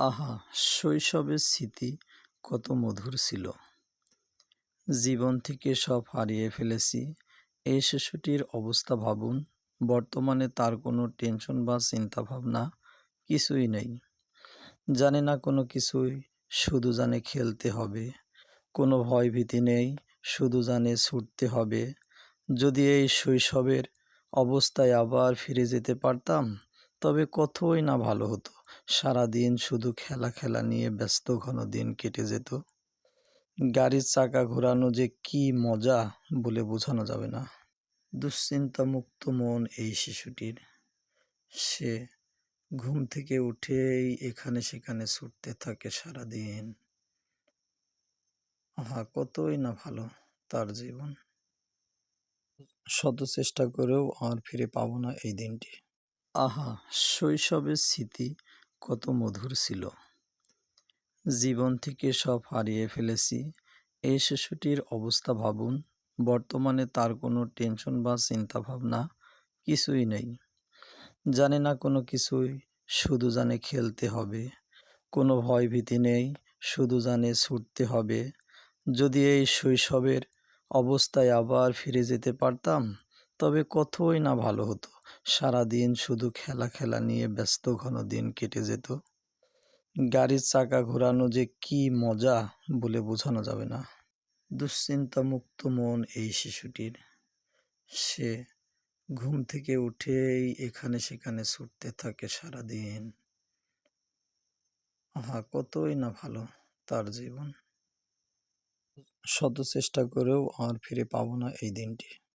আহা! শৈশবের স্মৃতি কত মধুর ছিল। জীবন থেকে সব হারিয়ে ফেলেছি। এই শিশুটির অবস্থা ভাবুন। বর্তমানে তার কোনো টেনশন বা চিন্তাভাবনা কিছুই নেই। জানে না কোনো কিছুই, শুধু জানে খেলতে হবে। কোনো ভয়ভীতি নেই, শুধু জানে ছুটতে হবে। যদি এই শৈশবের অবস্থায় আবার ফিরে যেতে পারতাম, তবে কতই না ভালো হতো। সারাদিন শুধু খেলা নিয়ে ব্যস্ত ঘন দিন কেটে যেত। গাড়ির চাকা ঘোরানো যে কি মজা বলে বোঝানো যাবে না। দুশ্চিন্তামুক্ত মন এই শিশুটির। সে ঘুম থেকে উঠেই এখানে সেখানে ছুটতে থাকে সারাদিন। আহা! কতই না ভালো তার জীবন। শত চেষ্টা করেও আর ফিরে পাবো না এই দিনটি। আহা! শৈশবের স্মৃতি কত মধুর ছিল। জীবন থেকে সব হারিয়ে ফেলেছি। এই শিশুটির অবস্থা ভাবুন। বর্তমানে তার কোনো টেনশন বা চিন্তাভাবনা কিছুই নেই। জানে না কোনো কিছুই, শুধু জানে খেলতে হবে। কোনো ভয়ভীতি নেই, শুধু জানে ছুটতে হবে। যদি এই শৈশবের অবস্থায় আবার ফিরে যেতে পারতাম, তবে কতই না ভালো হতো। সারাদিন শুধু খেলা নিয়ে ব্যস্ত ঘন দিন কেটে যেত। গাড়ির চাকা ঘোরানো যে কি মজা বলে বোঝানো যাবে না। দুশ্চিন্তামুক্ত মন এই শিশুটির। সে ঘুম থেকে উঠেই এখানে সেখানে ছুটতে থাকে সারাদিন। আহা! কতই না ভালো তার জীবন। শত চেষ্টা করেও আর ফিরে পাবো না এই দিনটি।